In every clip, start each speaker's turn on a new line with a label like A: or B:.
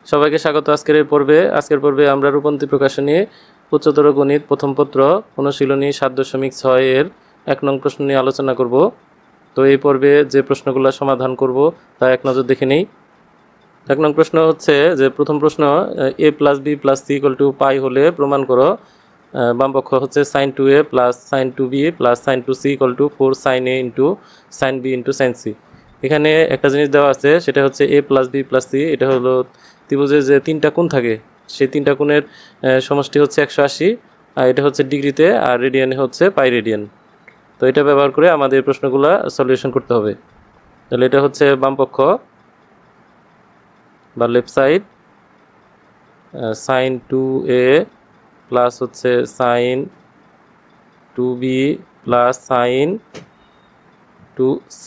A: সবাইকে স্বাগত আজকের পর্বে আমরা রূপন্তী প্রকাশনী উচ্চতর গণিত প্রথম পত্র অনুশীলনী ৭.৬ এর ১ নং প্রশ্ন নিয়ে আলোচনা করব। তো এই পর্বে যে প্রশ্নগুলো সমাধান করব তা এক নজর দেখে নেই। ১ নং প্রশ্ন হচ্ছে যে প্রথম প্রশ্ন, a + b + c = পাই হলে প্রমাণ করো। বাম পক্ষ হচ্ছে sin 2a + sin 2b + sin 2c = 4 sin a * sin b * sin c। এখানে একটা জিনিস দেওয়া আছে, সেটা হচ্ছে a + b + c। এটা হলো ত্রিভুজের যে তিনটা কোণ থাকে সেই তিনটা কোণের সমষ্টি হচ্ছে 180, আর এটা হচ্ছে ডিগ্রিতে, আর রেডিয়ানে হচ্ছে পাই রেডিয়ান। তো এটা ব্যবহার করে আমাদের প্রশ্নগুলো সলিউশন করতে হবে। তাহলে এটা হচ্ছে বাম পক্ষ বা left side, sin 2a plus হচ্ছে sin 2b plus sin 2c।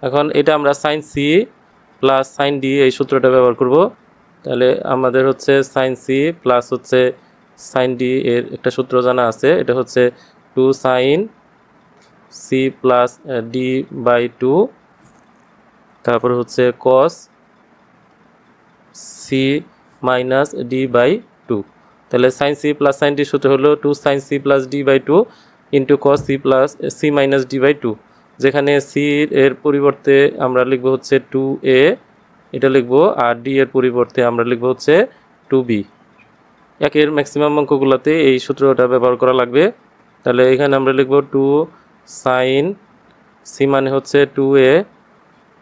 A: এখন এটা আমরা sin c plus sin d এই সূত্রটা ব্যবহার করব। তাহলে আমাদের হচ্ছে sin c প্লাস হচ্ছে sin d এর একটা সূত্র জানা আছে, এটা হচ্ছে 2 sin c প্লাস d/2, তারপর হচ্ছে cos c মাইনাস d/2। তাহলে sin c plus sin d সূত্র হলো 2 sin c plus d/2 into cos c plus c minus d/2, যেখানে c এর পরিবর্তে আমরা লিখব হচ্ছে 2a, এটা লিখব, আর d এর পরিবর্তে আমরা লিখব হচ্ছে 2b। একের ম্যাক্সিমাম অঙ্কগুলোতে এই সূত্রটা ব্যবহার করা লাগবে। তাহলে এখানে আমরা লিখব 2 sin c মানে হচ্ছে 2a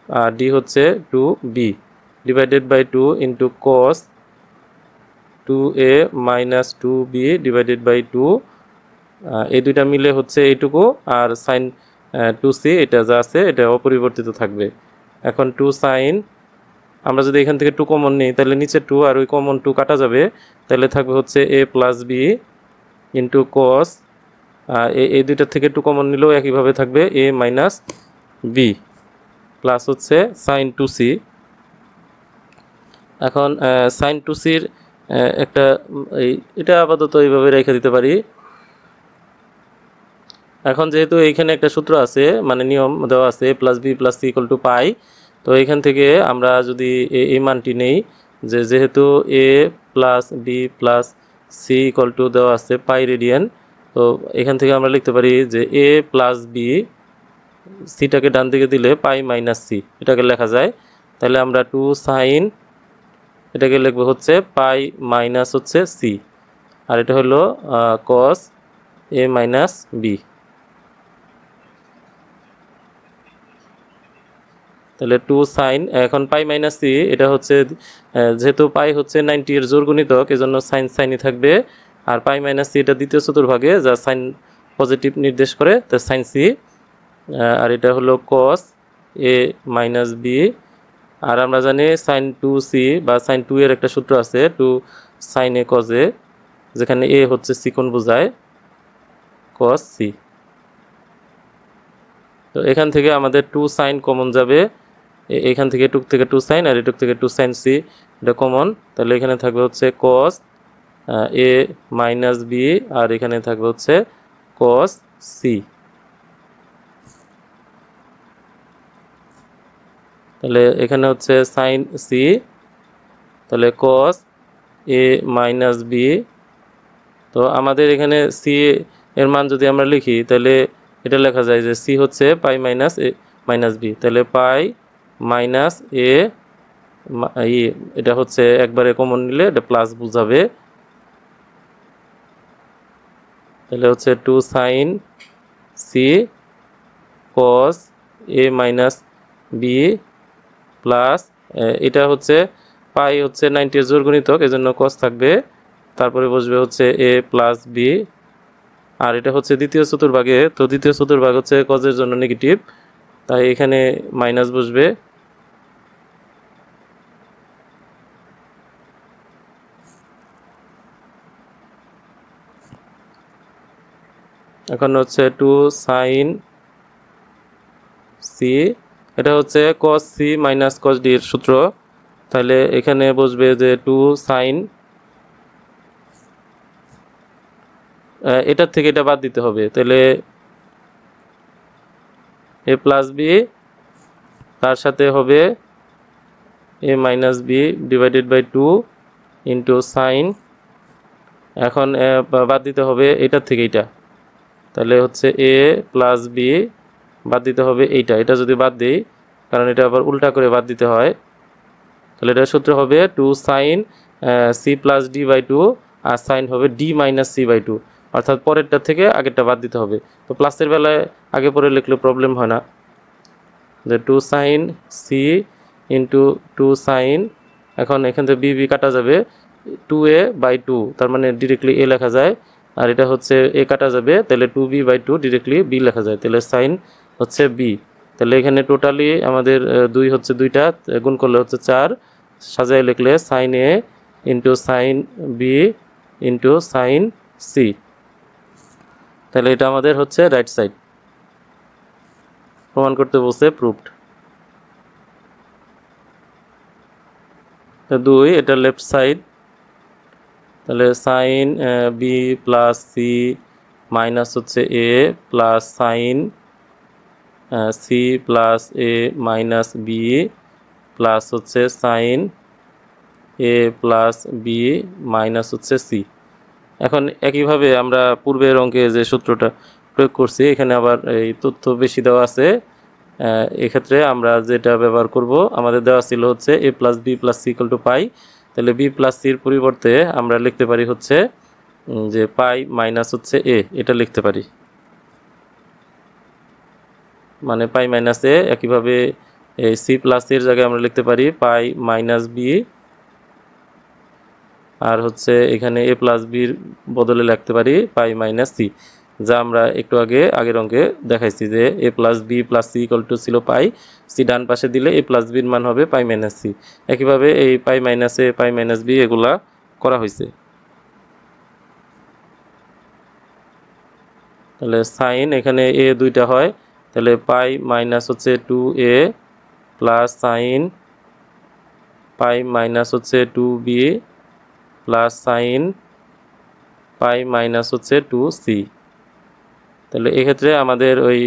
A: আর d হচ্ছে 2b divided by 2 into cos 2a minus 2b divided by 2। এই দুইটা মিলে হচ্ছে এইটুকু, আর sin 2c এটা যা আছে এটা অপরিবর্তিত থাকবে। এখন 2 sin, আমরা যদি এখান থেকে 2 কমন নিই তাহলে নিচে 2 আর ওই কমন 2 কাটা যাবে, তাহলে থাকবে হচ্ছে a plus b into cos, এই দুইটার থেকে 2 কমন নিলেও একইভাবে থাকবে a মাইনাস b প্লাস হচ্ছে sin 2c। এখন sin 2cর একটা এটা আপাতত এইভাবে রেখে দিতে পারি। এখন যেহেতু এইখানে একটা সূত্র আছে, মানে নিয়ম দেওয়া আছে a + b + c = পাই, তো এইখান থেকে আমরা যদি এই মানটি নেই, যেহেতু a + b + c = দেওয়া আছে পাই রেডিয়ান, তো এখান থেকে আমরা লিখতে পারি যে a + b, সিটাকে ডান দিকে দিলে পাই মাইনাস c এটাকে লেখা যায়। তাহলে আমরা 2 sin, এটাকে লিখবো হচ্ছে পাই মাইনাস হচ্ছে c, আর এটা হলো cos a মাইনাস b। তাহলে 2 sin, এখন পাই মাইনাস c, এটা হচ্ছে যেহেতু পাই হচ্ছে 90 এর জোড় গুণিতক, এজন্য সাইন সাইনই থাকবে, আর পাই মাইনাস c এটা দ্বিতীয় চতুর্ভাগে যা সাইন পজিটিভ নির্দেশ করে, তো সাইন c। আর এটা হলো cos a মাইনাস b, আর আমরা জানি সাইন 2c বা সাইন 2 এর একটা সূত্র আছে 2 sin a cos a, যেখানে a হচ্ছে c কোণ বোঝায়, cos c। তো এখান থেকে আমাদের 2 sin কমন যাবে, এখান থেকে টুক থেকে 2 sin, আর এটুক থেকে 2 sin c এটা কমন, তাহলে এখানে থাকবে হচ্ছে cos a মাইনাস b, আর এখানে থাকবে হচ্ছে cos c। তাহলে এখানে হচ্ছে sin c, তাহলে cos a মাইনাস b। তো আমাদের এখানে c এর মান যদি আমরা লিখি তাহলে এটা লেখা যায় যে c হচ্ছে pi minus a minus b, তাহলে পাই মাইনাস a, এটা হচ্ছে একবারে কমন নিলে এটা প্লাস বুঝাবে, তাহলে হচ্ছে 2 sin c cos a minus b plus, এটা হচ্ছে পাই হচ্ছে 90 এর জোড় গুণিতক, এজন্য cos থাকবে, তারপরে বসবে হচ্ছে a প্লাস b, আর এটা হচ্ছে দ্বিতীয় চতুর্ভাগে, তো দ্বিতীয় চতুর্ভাগ হচ্ছে cos এর জন্য নেগেটিভ, তাই এখানে মাইনাস বসবে। এখন হচ্ছে 2 sin c, এটা হচ্ছে cos c minus cos d এর সূত্র, তাহলে এখানে বসবে যে 2 sin, এটার থেকে এটা বাদ দিতে হবে, তাহলে a প্লাস b তার সাথে হবে A minus B divided by 2 into sine, এখন বাদ দিতে হবে এটার থেকে এইটা, তাহলে হচ্ছে এ প্লাস বি বাদ দিতে হবে এইটা, এটা যদি বাদ দিই, কারণ এটা আবার উল্টা করে বাদ দিতে হয়, তাহলে এটার সূত্র হবে 2 sine C plus D by 2, আর সাইন হবে ডি মাইনাস সি বাই 2, অর্থাৎ পরেরটা থেকে আগেরটা বাদ দিতে হবে। তো প্লাসের বেলায় আগে পরে লিখলে প্রবলেম হয় না, যে 2 সাইন সি ইন্টু 2 সাইন, এখন এখান থেকে বি বি কাটা যাবে, 2a বাই 2, তার মানে ডিরেক্টলি এ লেখা যায়, আর এটা হচ্ছে এ কাটা যাবে, তাহলে 2b বাই 2 ডিরেক্টলি বি লেখা যায়, তাহলে সাইন হচ্ছে বি। তাহলে এখানে টোটালি আমাদের 2 হচ্ছে 2টা, গুণ করলে হচ্ছে 4, সাজায় লিখলে sine A into sine B into sine C, তাহলে এটা আমাদের হচ্ছে রাইট সাইড। প্রমাণ করতে বলছে, প্রুভড। 2 এটা লেফট সাইড, তাহলে sine B plus C minus হচ্ছে A plus sine C plus A minus B plus হচ্ছে sine A plus B minus হচ্ছে সি। এখন একইভাবে আমরা পূর্বের অঙ্কে যে সূত্রটা প্রয়োগ করছি, এখানে আবার এই তথ্য বেশি দেওয়া আছে, এক্ষেত্রে আমরা যেটা ব্যবহার করব, আমাদের দেওয়া ছিল হচ্ছে A plus B plus C equal to pi, তাহলে বি প্লাস সির পরিবর্তে আমরা লিখতে পারি হচ্ছে যে পাই মাইনাস হচ্ছে এ, এটা লিখতে পারি, মানে পাই মাইনাস এ। একইভাবে এই সি প্লাস এর জায়গায় আমরা লিখতে পারি পাই মাইনাস বি, আর হচ্ছে এখানে এ প্লাস বির বদলে লিখতে পারি পাই মাইনাস সি, যা আমরা একটু আগের অঙ্কে দেখাইছি যে A plus B plus C equal to ছিল পাই, সি ডান পাশে দিলে এ প্লাস বির মান হবে পাই মাইনাস সি। একইভাবে এই pi minus A pi minus B এগুলা করা হয়েছে। তাহলে সাইন এখানে এ 2টা হয়, তাহলে পাই মাইনাস হচ্ছে 2a plus sine pi minus হচ্ছে 2b plus sine pi minus হচ্ছে 2c। তাহলে এক্ষেত্রে আমাদের ওই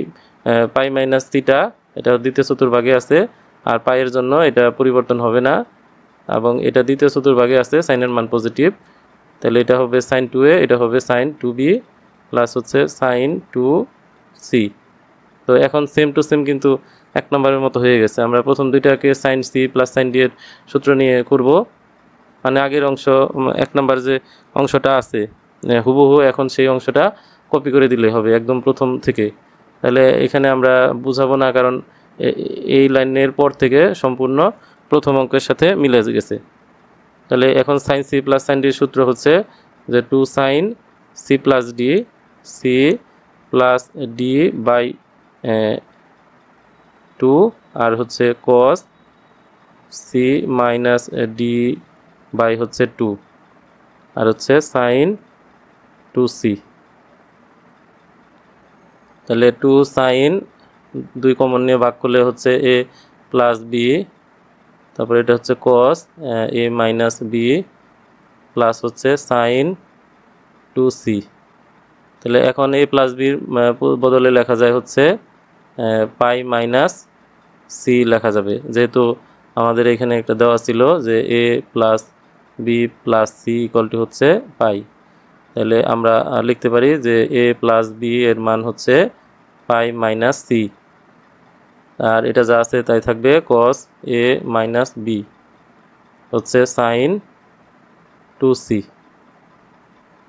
A: পাই মাইনাস থিটা এটা দ্বিতীয় চতুর্ভাগে আছে, আর পাইয়ের জন্য এটা পরিবর্তন হবে না, এবং এটা দ্বিতীয় চতুর্ভাগে আছে, সাইনের মান পজিটিভ, তাহলে এটা হবে সাইন 2a, এটা হবে সাইন 2b প্লাস হচ্ছে সাইন 2c। তো এখন সেম টু সেম কিন্তু 1 নম্বরের মতো হয়ে গেছে। আমরা প্রথম দুইটাকে sine C plus sine D এর সূত্র নিয়ে করব, মানে আগের অংশ 1 নম্বর যে অংশটা আছে হুবহু এখন সেই অংশটা কপি করে দিলে হবে একদম প্রথম থেকে। তাহলে এখানে আমরা বুঝাবো না, কারণ এই লাইনের পর থেকে সম্পূর্ণ প্রথম অঙ্কের সাথে মিলে গেছে। তাহলে এখন সাইন সি প্লাস সাইন ডির সূত্র হচ্ছে যে 2 sine C plus D, C plus D by 2, আর হচ্ছে cos C minus D by হচ্ছে 2, আর হচ্ছে সাইন 2c। তাহলে 2 সাইন 2 কমন নিয়ে ভাগ করলে হচ্ছে এ প্লাস বি, তারপরে এটা হচ্ছে cos A minus B plus হচ্ছে সাইন 2c। তাহলে এখন এ প্লাস বির বদলে লেখা যায় হচ্ছে পাই মাইনাস সি লেখা যাবে, যেহেতু আমাদের এখানে একটা দেওয়া ছিল যে A plus B plus C equal to হচ্ছে পাই, তাহলে আমরা লিখতে পারি যে এ প্লাস বি এর মান হচ্ছে পাই মাইনাস সি, আর এটা যা আছে তাই থাকবে, কস এ মাইনাস বি হচ্ছে সাইন 2c।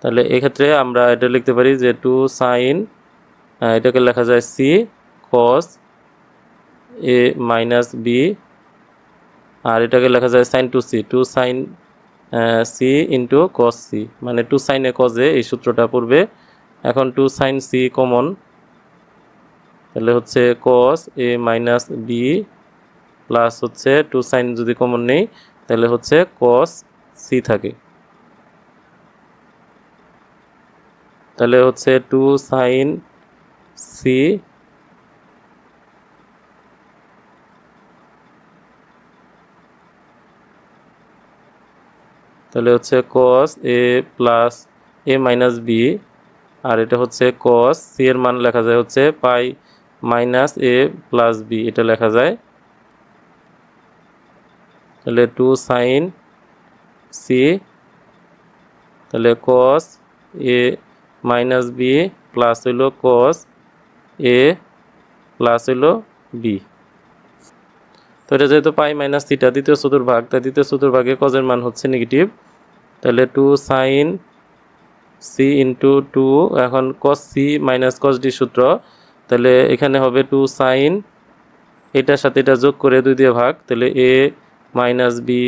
A: তাহলে এক্ষেত্রে আমরা এটা লিখতে পারি যে 2 সাইন, এটাকে লেখা যায় C cos A minus B, আর এটাকে লেখা যায় sine 2c, 2 sine C into cos C, মানে 2 সাইনে কজে এই সূত্রটা পড়বে। এখন 2 সাইন সি কমন, তাহলে হচ্ছে cos A minus B plus হচ্ছে 2 সাইন যদি কমন নেই তাহলে হচ্ছে কস সি থাকে, তাহলে হচ্ছে 2 সাইন সি তাহলে হচ্ছে cos A plus A minus B, আর এটা হচ্ছে কস সি এর মান লেখা যায় হচ্ছে pi minus A plus B, এটা লেখা যায়। তাহলে 2 সাইন সি, তাহলে কস এ মাইনাস বি প্লাস হইলো কস এ প্লাস হইলো বি। তো এটা যেহেতু পাই মাইনাস থিটা দ্বিতীয় চতুর্ভাগ, তাই দ্বিতীয় চতুর্ভাগে কজের মান হচ্ছে নেগেটিভ। তাহলে 2 সাইন সি ইন্টু 2, এখন cos C minus cos D সূত্র, তাহলে এখানে হবে 2 সাইন, এটার সাথে এটা যোগ করে 2 দিয়ে ভাগ, তাহলে A minus B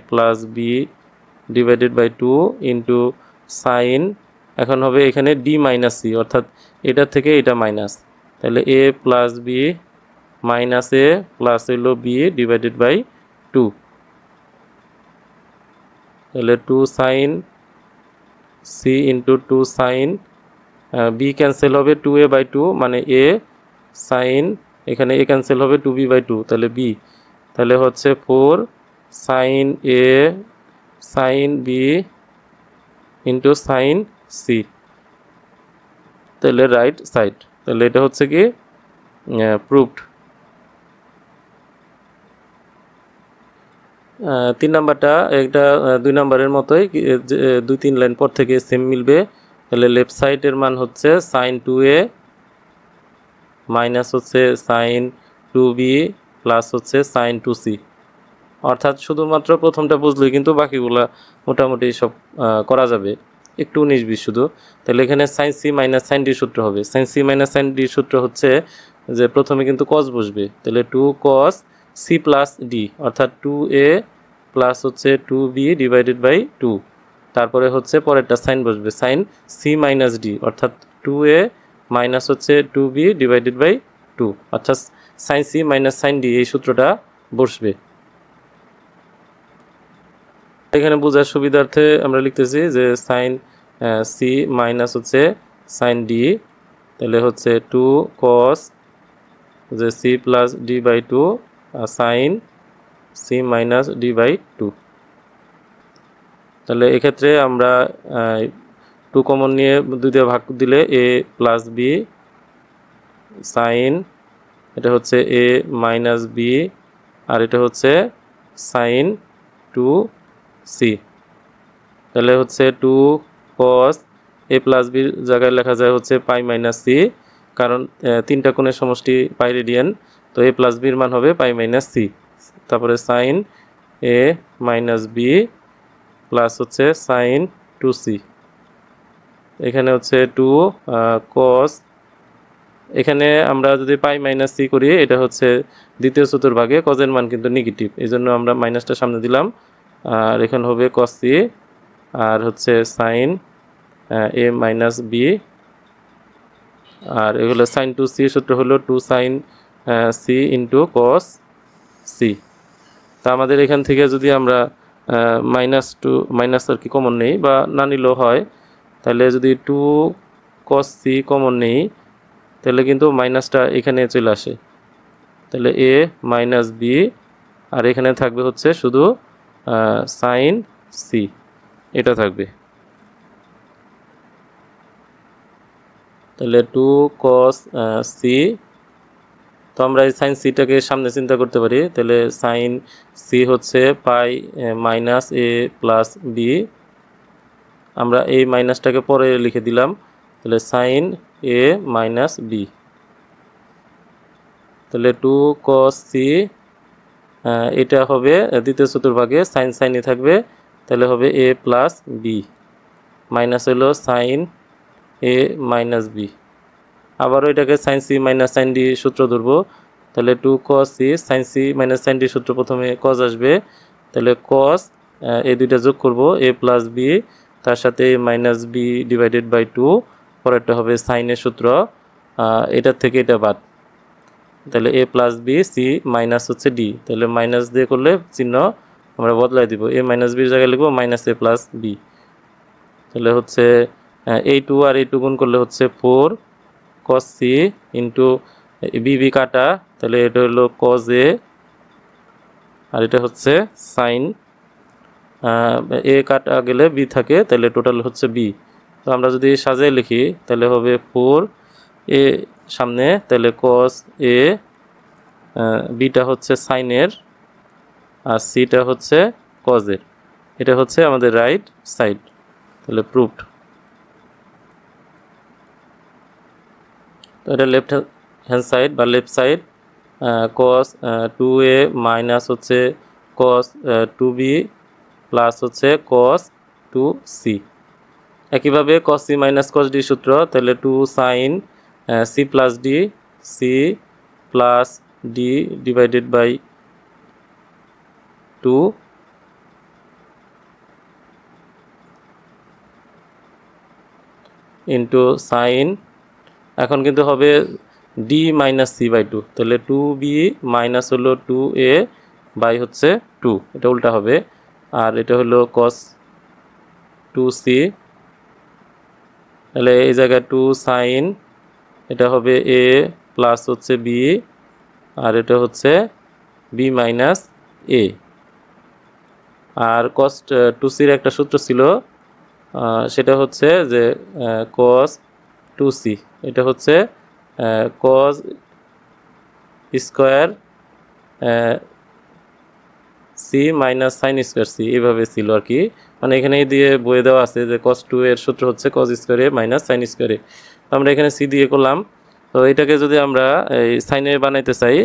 A: plus B divided by 2 into sine, এখন হবে এখানে ডি মাইনাস সি, অর্থাৎ এটার থেকে এটা মাইনাস, তাহলে A plus B minus A plus হইল বি ডিভাইডেড বাই 2, তাহলে 2 sine C into 2 sine, B cancel হবে 2a বাই 2 মানে এ সাইন, এখানে এ ক্যান্সেল হবে 2b বাই 2, তাহলে বি, তাহলে হচ্ছে 4 sine A sine B into sine C, তাহলে রাইট সাইড। তাহলে এটা হচ্ছে কি প্রুভড। 3 নাম্বারটা একটা 2 নাম্বারের মতোই, 2-3 লাইন পর থেকে সেম মিলবে। তাহলে লেফট সাইডের মান হচ্ছে সাইন 2a মাইনাস হচ্ছে সাইন 2b প্লাস হচ্ছে সাইন 2c, অর্থাৎ শুধুমাত্র প্রথমটা বুঝলেই কিন্তু বাকিগুলা মোটামুটি সব করা যাবে, একটু 19-20 শুধু। তাহলে এখানে sine C minus sine D সূত্র হবে। Sine C minus sine D সূত্র হচ্ছে যে প্রথমে কিন্তু কস বসবে, তাহলে 2 কস সি প্লাস ডি, অর্থাৎ 2a প্লাস হচ্ছে 2b ডিভাইডেড বাই 2, তারপরে হচ্ছে পরেরটা সাইন বসবে, সাইন সি মাইনাস ডি, অর্থাৎ 2a মাইনাস হচ্ছে 2b ডিভাইডেড বাই 2, অর্থাৎ sine C minus sine D এই সূত্রটা বসবে। এখানে বোঝার সুবিধার্থে আমরা লিখতেছি যে সাইন সি মাইনাস হচ্ছে সাইন ডি, তাহলে হচ্ছে 2 কস যে সি প্লাস ডি বাই 2 আর sine C minus D by 2। তাহলে এক্ষেত্রে আমরা 2 কমন নিয়ে 2 দিয়ে ভাগ দিলে এ প্লাস বি সাইন, এটা হচ্ছে এ মাইনাস বি, আর এটা হচ্ছে সাইন 2c, তাহলে হচ্ছে 2 cos a প্লাস বির জায়গায় লেখা যায় হচ্ছে পাই মাইনাস সি, কারণ 3টা কোণের সমষ্টি পাই রেডিয়ান, তো a প্লাস বির মান হবে পাই মাইনাস সি, তারপরে sine a minus B plus হচ্ছে সাইন 2c, এখানে হচ্ছে 2 cos, এখানে আমরা যদি পাই মাইনাস সি করি, এটা হচ্ছে দ্বিতীয় চতুর্ভাগে কজের মান কিন্তু নেগেটিভ, এই জন্য আমরা মাইনাসটা সামনে দিলাম, আর এখানে হবে কস সি, আর হচ্ছে সাইন এ মাইনাস বি, আর এগুলো সাইন 2c সূত্র হলো 2 sine C into cos C. তা আমাদের এখান থেকে যদি আমরা মাইনাস আর কি কমন নেই বা না নিলেও হয়, তাহলে যদি 2 cos সি কমন নেই, তাহলে কিন্তু মাইনাসটা এখানে চলে আসে, তাহলে এ মাইনাস বি, আর এখানে থাকবে হচ্ছে শুধু সাইন সি, এটা থাকবে। তাহলে 2 cos সি, তো আমরা এই সাইন সিটাকে সামনে চিন্তা করতে পারি, তাহলে সাইন সি হচ্ছে pi minus A plus B, আমরা এই মাইনাসটাকে পরে লিখে দিলাম, তাহলে সাইন এ মাইনাস বি, তাহলে 2 cos সি, এটা হবে দ্বিতীয় চতুর্ভাগে সাইন সাইনই থাকবে, তাহলে হবে এ প্লাস বি মাইনাস হলো সাইন এ মাইনাস বি, আবারও এটাকে sine C minus sine D সূত্র ধরবো, তাহলে 2 cos C sine C minus sine D সূত্র প্রথমে cos আসবে, তাহলে cos এই দুইটা যোগ করব এ প্লাস বি, তার সাথে মাইনাস বি ডিভাইডেড বাই 2, পরেরটা হবে সাইনের সূত্র, এটার থেকে এটা বাদ, তাহলে A plus B C minus হচ্ছে ডি, তাহলে মাইনাস দিয়ে করলে চিহ্ন আমরা বদলাই দিব, এ মাইনাস বির জায়গায় লিখবো মাইনাস এ প্লাস বি, তাহলে হচ্ছে এই 2 আর এই 2 গুণ করলে হচ্ছে 4 cos C into B B কাটা, তাহলে এটা হলো cos এ, আর এটা হচ্ছে সাইন এ কাটা গেলে বি থাকে, তাহলে টোটাল হচ্ছে বি, তো আমরা যদি সাজিয়ে লিখি তাহলে হবে 4 এ সামনে, তাহলে cos এ, বিটা হচ্ছে সাইনের, আর সিটা হচ্ছে কজের। এটা হচ্ছে আমাদের রাইট সাইড, তাহলে প্রুভড। তো এটা লেফট হ্যান্ড সাইড বা left side, cos 2a minus হচ্ছে কস 2b প্লাস হচ্ছে কস 2c। একইভাবে cos C minus cos D সূত্র, তাহলে 2 sine C plus D, C plus D divided by 2 into sine, এখন কিন্তু হবে ডি মাইনাস সি বাই 2, তাহলে 2b মাইনাস হলো 2a বাই হচ্ছে 2, এটা উল্টা হবে। আর এটা হলো কস 2c, তাহলে এই জায়গায় 2 সাইন, এটা হবে a প্লাস হচ্ছে b, আর এটা হচ্ছে b মাইনাস a। আর কস 2c-র একটা সূত্র ছিল, সেটা হচ্ছে যে কস 2c, এটা হচ্ছে cos square C minus sine square C, এইভাবে ছিল আর কি। মানে এখানে দিয়ে বয়ে দেওয়া আছে যে কস 2 এর সূত্র হচ্ছে কস স্কোয়ার এ মাইনাস সাইন স্কোয়ার এ। তো আমরা এখানে সি দিয়ে করলাম। তো এটাকে যদি আমরা এই সাইনে বানাইতে চাই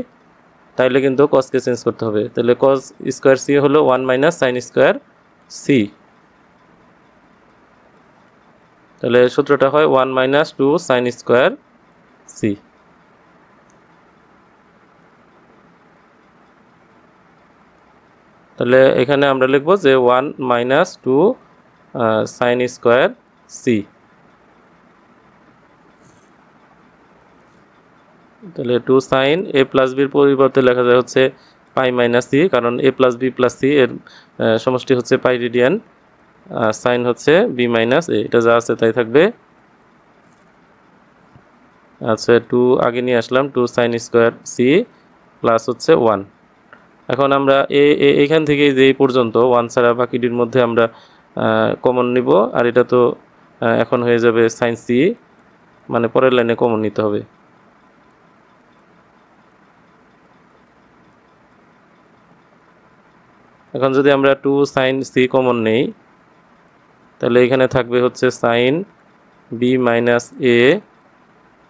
A: তাহলে কিন্তু কসকে চেঞ্জ করতে হবে, তাহলে কস স্কোয়ার সি হলো 1 মাইনাস সাইন স্কোয়ার সি, তাহলে সূত্রটা হয় 1 মাইনাস 2 সাইন স্কোয়ার সি। তাহলে এখানে আমরা লিখব যে 1 মাইনাস 2 সাইন স্কোয়ার সি। তাহলে 2 সাইন এ প্লাস বির পরিবর্তে লেখা যায় হচ্ছে পাই মাইনাস সি, কারণ এ প্লাস বি প্লাস সি এর সমষ্টি হচ্ছে পাই রেডিয়ান, সাইন হচ্ছে বি মাইনাস এ, এটা যা আছে তাই থাকবে। আচ্ছা 2 আগে নিয়ে আসলাম, 2 সাইন স্কোয়ার সি প্লাস হচ্ছে 1। এখন আমরা এইখান থেকে যে এই পর্যন্ত 1 ছাড়া বাকিটির মধ্যে আমরা কমন নিব, আর এটা তো এখন হয়ে যাবে সাইন সি, মানে পরের লাইনে কমন নিতে হবে। এখন যদি আমরা 2 সাইন সি কমন নেই তাহলে এখানে থাকবে হচ্ছে সাইন বি মাইনাস এ,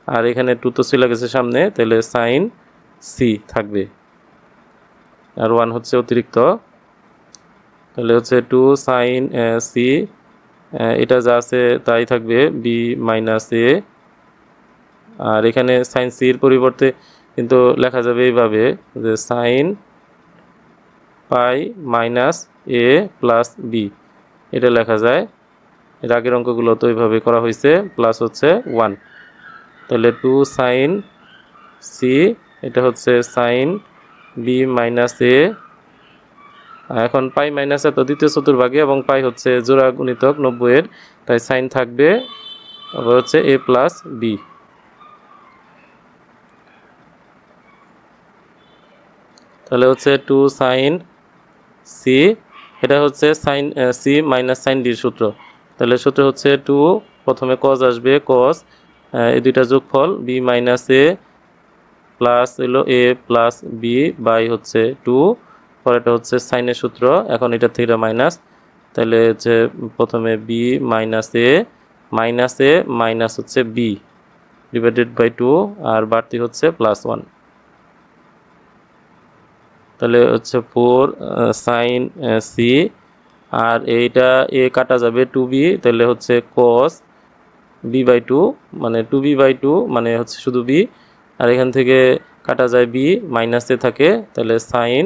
A: আর এখানে 2 তো চলে গেছে সামনে, তাহলে সাইন সি থাকবে, আর 1 হচ্ছে অতিরিক্ত, তাহলে হচ্ছে 2 সাইন সি, এটা যা আছে তাই থাকবে বি মাইনাস এ। আর এখানে সাইন সির পরিবর্তে কিন্তু লেখা যাবে এইভাবে যে sine pi minus A plus B, এটা লেখা যায়। এর আগের অঙ্কগুলো তো এইভাবে করা হয়েছে, প্লাস হচ্ছে 1, তাহলে 2 সাইন সি, এটা হচ্ছে সাইন বি মাইনাস এ। এখন পাই মাইনাস এত দ্বিতীয় চতুর্ভাগে এবং পাই হচ্ছে জোড়া গুণিতক 90 এর, তাই সাইন থাকবে, আবার হচ্ছে এ প্লাস বি। তাহলে হচ্ছে 2 সাইন সি, এটা হচ্ছে সাইন সি মাইনাস সাইন ডির সূত্র, তাহলে সূত্র হচ্ছে 2, প্রথমে কজ আসবে, কজ এই দুইটা যোগফল বি মাইনাস এ প্লাস হলো এ প্লাস বি বাই হচ্ছে 2, পরেরটা হচ্ছে সাইনের সূত্র, এখন এটা থেকে মাইনাস, তাহলে হচ্ছে প্রথমে বি মাইনাস এ মাইনাস হচ্ছে বি ডিভাইডেড বাই 2, আর বাড়তি হচ্ছে প্লাস 1, তাহলে হচ্ছে 4 সাইন সি, আর এইটা এ কাটা যাবে 2b, তাহলে হচ্ছে cos b বাই 2, মানে 2b বাই 2 মানে হচ্ছে শুধু b, আর এখান থেকে কাটা যায় b, মাইনাস এ থাকে, তাহলে সাইন,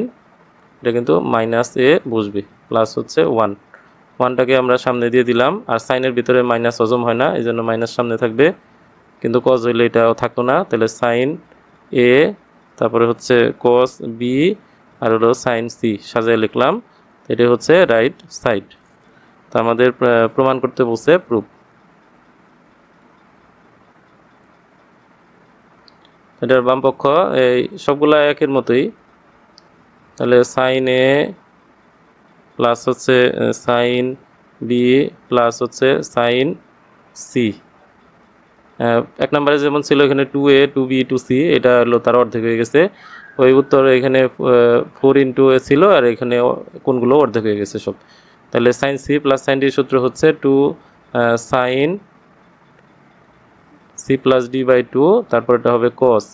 A: এটা কিন্তু মাইনাস এ বসবে, প্লাস হচ্ছে 1, 1টাকে আমরা সামনে দিয়ে দিলাম, আর সাইনের ভিতরে মাইনাস হজম হয় না, এই জন্য মাইনাস সামনে থাকবে, কিন্তু cos হইলে এটাও থাকতো না, তাহলে সাইন এ, তারপরে হচ্ছে cos b, আর হলো সাইন সি সাজায় লিখলাম, এটা হচ্ছে রাইট সাইড। তো আমাদের প্রমাণ করতে বলছে প্রুফ। এটার বাম পক্ষ এই সবগুলা একের মতোই, তাহলে সাইন এ প্লাস হচ্ছে সাইন বি প্লাস হচ্ছে সাইন সি, এক নম্বরে যেমন ছিল এখানে 2a 2b 2c, এটা হলো তার অর্ধেক হয়ে গেছে। ওই উত্তর এখানে 4 ইন্টু এ ছিল, আর এখানে কোনগুলো অর্ধেক হয়ে গেছে সব। তাহলে সাইন সি প্লাস সাইন ডির সূত্র হচ্ছে 2 sine C plus D by 2, তারপর এটা হবে cos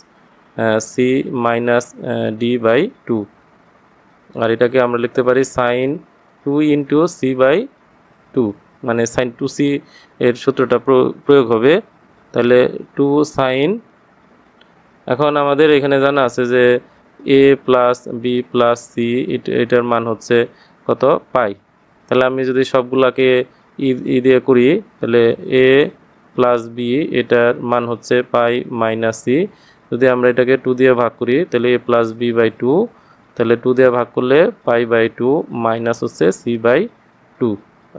A: C minus D by 2, আর এটাকে আমরা লিখতে পারি সাইন 2 ইন্টু সি বাই 2, মানে সাইন 2c এর সূত্রটা প্রয়োগ হবে। তাহলে 2 সাইন, এখন আমাদের এখানে জানা আছে যে a plus B plus C এটার মান হচ্ছে কত, পাই। তাহলে আমি যদি সবগুলাকে ই দিয়ে করি, তাহলে a প্লাস বি এটার মান হচ্ছে পাই মাইনাস সি। যদি আমরা এটাকে 2 দিয়ে ভাগ করি, তাহলে a প্লাস বি বাই 2, তাহলে 2 দিয়ে ভাগ করলে পাই বাই 2 মাইনাস হচ্ছে সি বাই 2,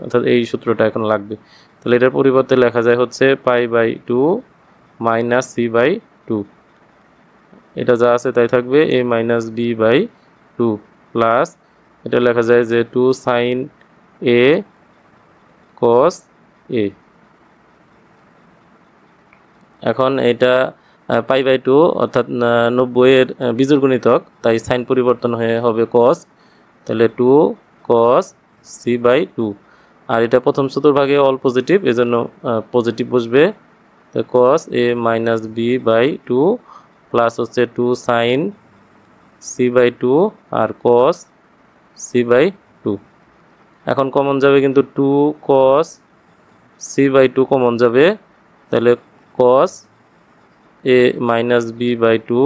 A: অর্থাৎ এই সূত্রটা এখন লাগবে। তাহলে এটার পরিবর্তে লেখা যায় হচ্ছে pi by 2 minus C by 2, এটা যা আছে তাই থাকবে, a minus B by 2 plus এটা লেখা যায় যে 2 সাইন a কস a। এখন এটা পাই বাই 2 অর্থাৎ 90 এর বিজোড় গুণিতক, তাই সাইন পরিবর্তন হয়ে হবে কস, তাহলে 2 কস সি বাই 2, আর এটা প্রথম চতুর্ভাগে অল পজিটিভ, এজন্য পজিটিভ বসবে। তো cos a minus B by 2 plus হচ্ছে 2 সাইন সি বাই 2 আর কস সি বাই 2। এখন কমন যাবে কিন্তু 2 কস সি বাই 2 কমন যাবে, তাহলে কস এ মাইনাস বি বাই 2,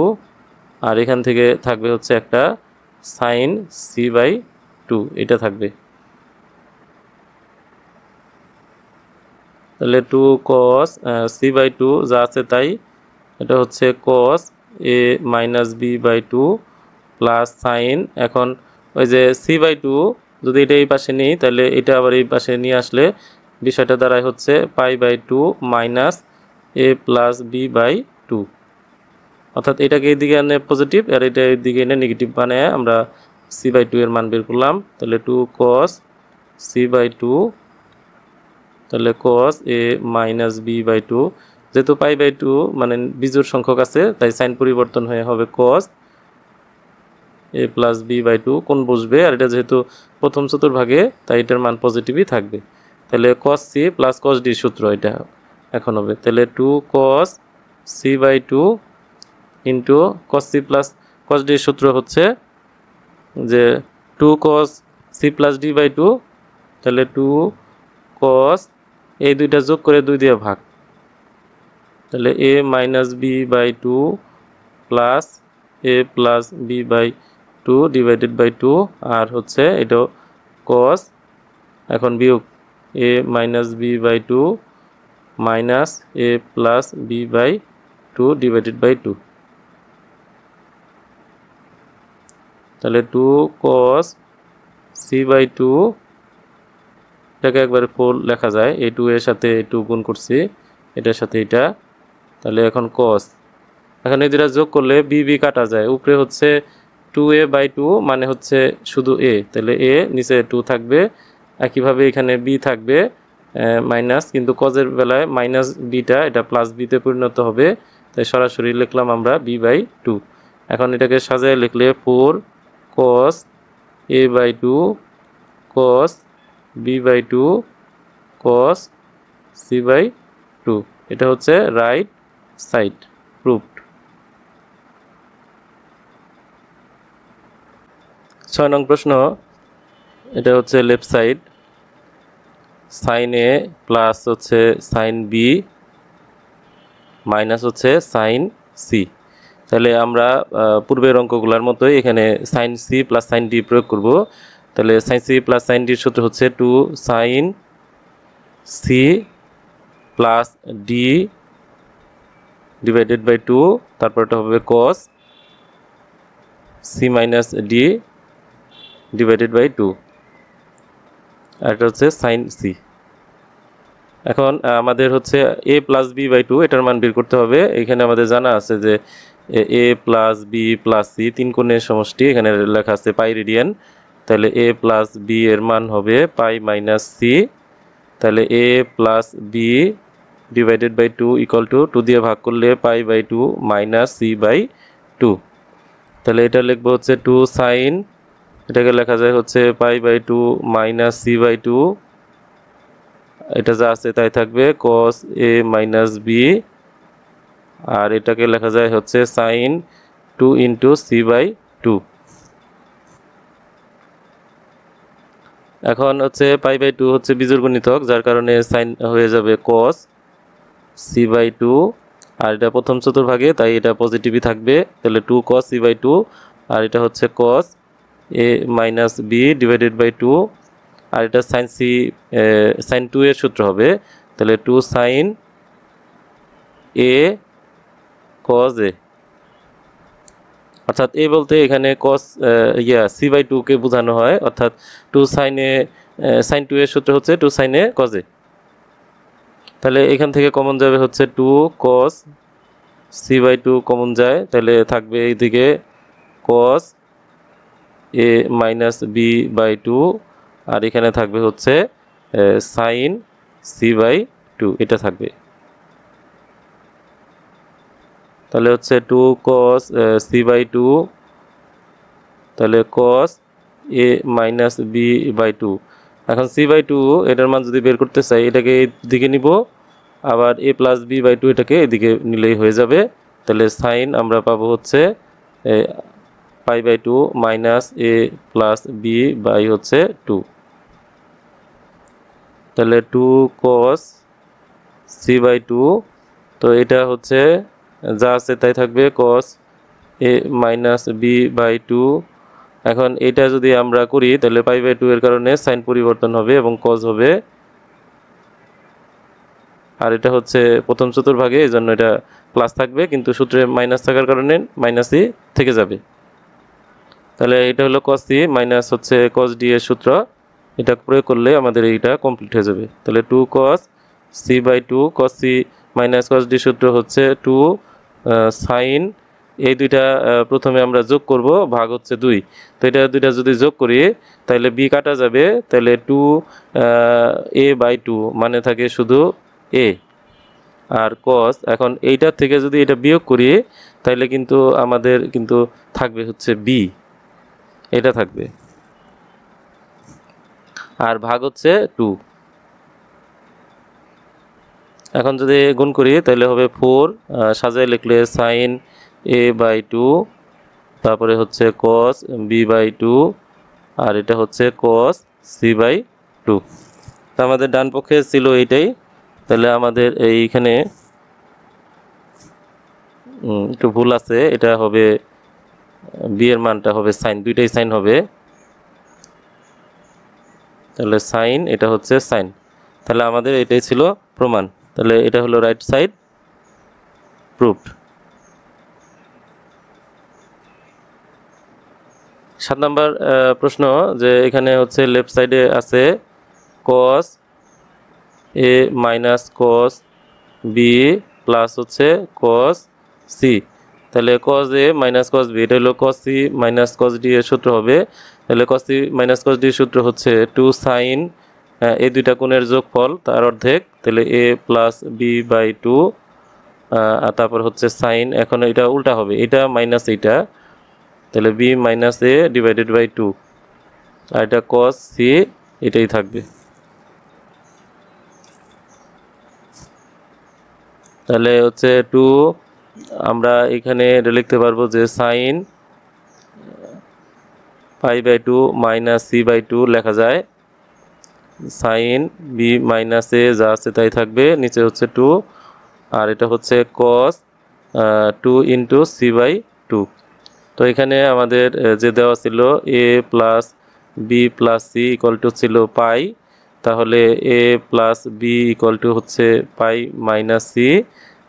A: আর এখান থেকে থাকবে হচ্ছে একটা সাইন সি বাই 2, এটা থাকবে। তাহলে 2 কস সি বাই 2 যা আছে তাই, এটা হচ্ছে cos A minus B by 2 plus sine, এখন ওই যে সি বাই 2 যদি এটা এই পাশে নিই, তাহলে এটা আবার এই পাশে নিয়ে আসলে বিষয়টা দাঁড়ায় হচ্ছে pi by 2 minus A plus B by 2, অর্থাৎ এটাকে এইদিকে এনে পজিটিভ আর এটা এইদিকে এনে নেগেটিভ বানায় আমরা সি বাই 2 এর মান বের করলাম। তাহলে 2 কস সি বাই 2, তাহলে কস এ মাইনাস বি বাই 2, যেহেতু পাই বাই 2 মানে বিজোড় সংখ্যক আছে, তাই সাইন পরিবর্তন হয়ে হবে কস এ প্লাস বি বাই 2, কোন বসবে, আর এটা যেহেতু প্রথম চতুর্ভাগে তাই এটার মান পজিটিভই থাকবে। তাহলে cos C plus cos D সূত্র এটা এখন হবে, তাহলে 2 cos C by 2 into cos C plus cos ডির সূত্র হচ্ছে যে 2 cos C plus D by 2, তাহলে 2 কস এই দুইটা যোগ করে 2 দিয়ে ভাগ, তাহলে a minus B by 2 plus a plus B by 2 divided by 2, আর হচ্ছে এটা কস, এখন বিয়োগ a minus B by 2 minus a plus B by 2 divided by 2, তাহলে 2 cos সি বাই 2, এটাকে একবারে 4 লেখা যায়, এই 2 এর সাথে এই 2 গুণ করছি, এটার সাথে এটা, তাহলে এখন cos, এখন এই দুটা যোগ করলে বি বি কাটা যায়, উপরে হচ্ছে 2a বাই 2 মানে হচ্ছে শুধু a, তাহলে a নিচে 2 থাকবে, একইভাবে এখানে b থাকবে মাইনাস, কিন্তু কজের বেলায় মাইনাস বিটা এটা প্লাস বিতে পরিণত হবে, তাই সরাসরি লিখলাম আমরা b বাই 2। এখন এটাকে সাজায় লিখলে 4 cos a by 2 cos b by 2 cos c by 2, এটা হচ্ছে রাইট সাইড প্রুভড। 6 নং প্রশ্ন, এটা হচ্ছে left side, sine A plus হচ্ছে সাইন বি মাইনাস হচ্ছে সাইন সি। তাহলে আমরা পূর্বের অঙ্কগুলোর মতোই এখানে sine C plus sine D প্রয়োগ করব। তাহলে সাইন সি প্লাস সাইন ডির সূত্র হচ্ছে 2 sine C plus D divided by 2, তারপর এটা হবে cos C minus D divided by 2, আর এটা হচ্ছে সাইন সি। এখন আমাদের হচ্ছে a প্লাস বি বাই 2 এটার মান বের করতে হবে। এখানে আমাদের জানা আছে যে a plus B plus C 3 কোণের সমষ্টি, এখানে লেখা আছে পাই রেডিয়ান, তাহলে a প্লাস বি এর মান হবে পাই মাইনাস সি, তাহলে a plus B divided by 2 equal to 2 দিয়ে ভাগ করলে pi by 2 minus C by 2। তাহলে এটা লিখবো হচ্ছে 2 সাইন, এটাকে লেখা যায় হচ্ছে pi by 2 minus C by 2, এটা যা আছে তাই থাকবে cos a মাইনাস বি, আর এটাকে লেখা যায় হচ্ছে সাইন 2 ইন্টু সি বাই 2। এখন হচ্ছে পাই বাই 2 হচ্ছে বিজোড় গুণিতক, যার কারণে সাইন হয়ে যাবে cos সি বাই 2, আর এটা প্রথম চতুর্ভাগে তাই এটা পজিটিভই থাকবে, তাহলে 2 cos সি বাই 2, আর এটা হচ্ছে cos a minus B divided by 2, আর এটা সাইন সি সাইন 2 এর সূত্র হবে, তাহলে 2 সাইন এ cos এ, অর্থাৎ এ বলতে এখানে cos সি বাই 2 কে বোঝানো হয়, অর্থাৎ 2 সাইন এ সাইন 2 এর সূত্র হচ্ছে 2 সাইন এ cos এ। তাহলে এখান থেকে কমন যাবে হচ্ছে 2 cos সি বাই 2 কমন যায়, তাহলে থাকবে এইদিকে cos A minus B by 2, আর এখানে থাকবে হচ্ছে সাইন সি বাই 2, এটা থাকবে। তাহলে হচ্ছে 2 cos সি বাই 2, তাহলে cos A minus B by 2। এখন সি বাই 2 এটার মান যদি বের করতে চাই এটাকে এদিকে নিব, আবার এ প্লাস বি বাই 2 এটাকে এদিকে নিলেই হয়ে যাবে, তাহলে সাইন আমরা পাবো হচ্ছে pi by 2 minus A plus B by হচ্ছে 2। তাহলে 2 cos সি বাই 2, তো এটা হচ্ছে যা আছে তাই থাকবে cos A minus B by 2। এখন এটা যদি আমরা করি তাহলে পাই বাই 2 এর কারণে সাইন পরিবর্তন হবে এবং cos হবে, আর এটা হচ্ছে প্রথম চতুর্ভাগে এই জন্য এটা প্লাস থাকবে, কিন্তু সূত্রে মাইনাস থাকার কারণে মাইনাসই থেকে যাবে। তাহলে এটা হলো cos সি মাইনাস হচ্ছে cos ডি এর সূত্র, এটা প্রয়োগ করলে আমাদের এইটা কমপ্লিট হয়ে যাবে। তাহলে 2 cos C by 2, cos C minus cos D সূত্র হচ্ছে 2 সাইন, এই দুইটা প্রথমে আমরা যোগ করব, ভাগ হচ্ছে 2, তো এটা দুইটা যদি যোগ করি তাহলে বি কাটা যাবে, তাহলে 2 এ বাই 2 মানে থাকে শুধু এ, আর cos এখন এইটার থেকে যদি এটা বিয়োগ করি তাহলে কিন্তু আমাদের কিন্তু থাকবে হচ্ছে বি, এটা থাকবে, আর ভাগ হচ্ছে 2। এখন যদি গুণ করি তাহলে হবে 4, সাজায় লিখলে সাইন এ বাই 2, তারপরে হচ্ছে cos বি বাই 2, আর এটা হচ্ছে cos সি বাই 2। তো আমাদের ডান পক্ষে ছিল এইটাই, তাহলে আমাদের এইখানে একটু ভুল আছে, এটা হবে বি এর মানটা হবে সাইন, দুইটাই সাইন হবে, তাহলে সাইন এটা হচ্ছে সাইন, তাহলে আমাদের এটাই ছিল প্রমাণ, তাহলে এটা হলো রাইট সাইড প্রুভড। 7 নম্বর প্রশ্ন, যে এখানে হচ্ছে লেফট সাইডে আছে cos A minus cos B plus হচ্ছে cos সি, তাহলে cos A minus cos B, এটা হলো cos C minus cos D এর সূত্র হবে, তাহলে cos C minus cos D এর সূত্র হচ্ছে 2 সাইন এই দুইটা কোণের যোগফল তার অর্ধেক, তাহলে এ প্লাস বি বাই 2, আর তারপর হচ্ছে সাইন, এখন এটা উল্টা হবে, এটা মাইনাস এইটা, তাহলে B minus A divided by 2, আর এটা cos সি এটাই থাকবে। তাহলে হচ্ছে 2 আমরা এখানে এটা লিখতে পারবো যে sine pi by 2 minus C by 2 লেখা যায়, সাইন বি মাইনাস এ যা আছে তাই থাকবে, নিচে হচ্ছে 2, আর এটা হচ্ছে cos 2 ইন্টু সি বাই 2। তো এখানে আমাদের যে দেওয়া ছিল A plus B plus C equal to ছিল পাই, তাহলে A plus B equal to হচ্ছে পাই মাইনাস সি,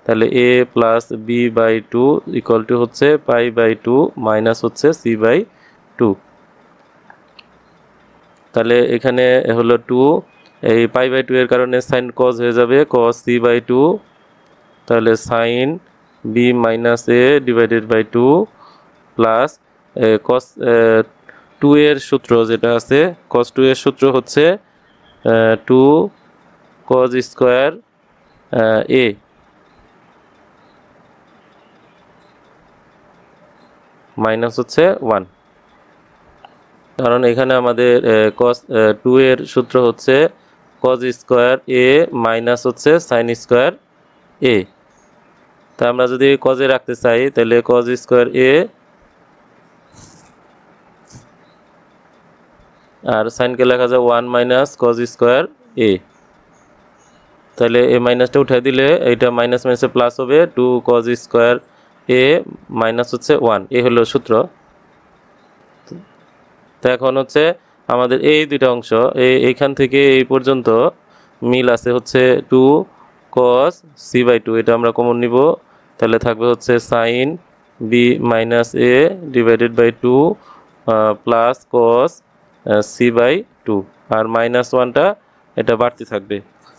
A: তাহলে A plus B by 2 equal to হচ্ছে পাই বাই 2 মাইনাস হচ্ছে সি বাই 2। তাহলে এখানে হলো 2, এই পাই বাই 2 এর কারণে সাইন cos হয়ে যাবে cos সি বাই 2, তাহলে sine B minus A divided by 2 plus cos 2 এর সূত্র যেটা আছে, cos 2 এর সূত্র হচ্ছে 2 cos স্কোয়ার এ মাইনাস হচ্ছে 1, কারণ এখানে আমাদের cos 2 এর সূত্র হচ্ছে cos স্কয়ার a মাইনাস হচ্ছে sin স্কয়ার a। তা আমরা যদি cos এ রাখতে চাই তাহলে cos স্কয়ার a আর sin কে লেখা যায় 1 মাইনাস cos স্কয়ার a। তাহলে a মাইনাসটা উঠাই দিলে এটা মাইনাস মাইনাসে প্লাস হবে 2 cos স্কয়ার a মাইনাস হচ্ছে 1, এই হলো সূত্র। তো এখন হচ্ছে আমাদের এই দুইটা অংশ এইখান থেকে এই পর্যন্ত মিল আছে হচ্ছে 2 cos c/2, এটা আমরা কমন নিব, তাহলে থাকবে হচ্ছে sin b minus a divided by 2 plus cos c/2, আর মাইনাস 1টা এটা বাড়তি থাকবে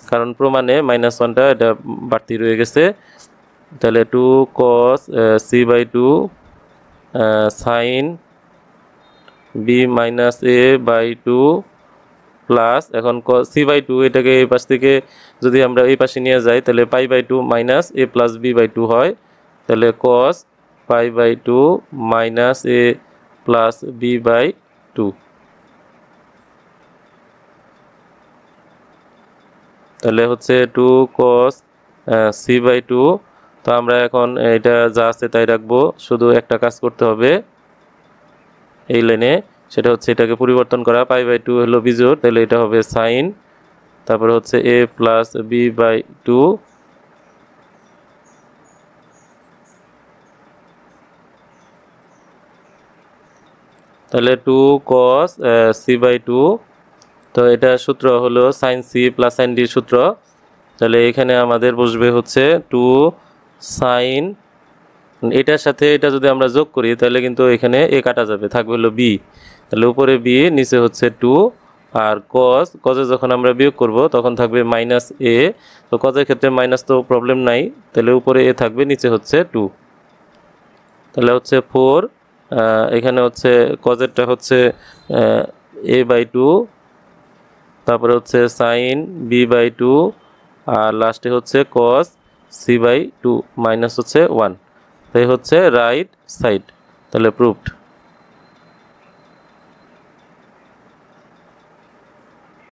A: কারণ প্রমাণে মাইনাস 1টা এটা বাড়তি রয়ে গেছে। তাহলে 2 cos c/2 sin b minus a by 2 plus, এখন c/2 এটাকে এই পাশ থেকে যদি আমরা এই পাশে নিয়ে যাই তাহলে pi by 2 minus a plus b by 2 হয়, তাহলে cos pi by 2 minus a plus b by 2। তাহলে হচ্ছে 2 cos c/2। তো আমরা এখন এটা যা আছে তাই রাখবো, শুধু একটা কাজ করতে হবে এই লাইনে, সেটা হচ্ছে এটাকে পরিবর্তন করা, পাই বাই 2 হলো বিজোড়, তাহলে এটা হবে সাইন, তারপরে হচ্ছে a প্লাস b বাই 2, তাহলে 2 cos c/2। তো এটা সূত্র হলো sine c plus sine d সূত্র। তাহলে এখানে আমাদের বসবে হচ্ছে 2 সাইন, এটার সাথে এটা যদি আমরা যোগ করি তাহলে কিন্তু এখানে a কাটা যাবে, থাকবে হলো b, তাহলে উপরে b নিচে হচ্ছে 2, আর cos এ যখন আমরা বিয়োগ করব তখন থাকবে মাইনাস a। তো cos এর ক্ষেত্রে মাইনাস তো প্রবলেম নাই, তাহলে উপরে a থাকবে নিচে হচ্ছে 2, তাহলে হচ্ছে 4, এখানে হচ্ছে cos এরটা হচ্ছে a বাই 2, তারপরে হচ্ছে সাইন b বাই 2, আর লাস্টে হচ্ছে cos c/2 মাইনাস হচ্ছে 1, তাই হচ্ছে রাইট সাইড। তাহলে প্রুভড।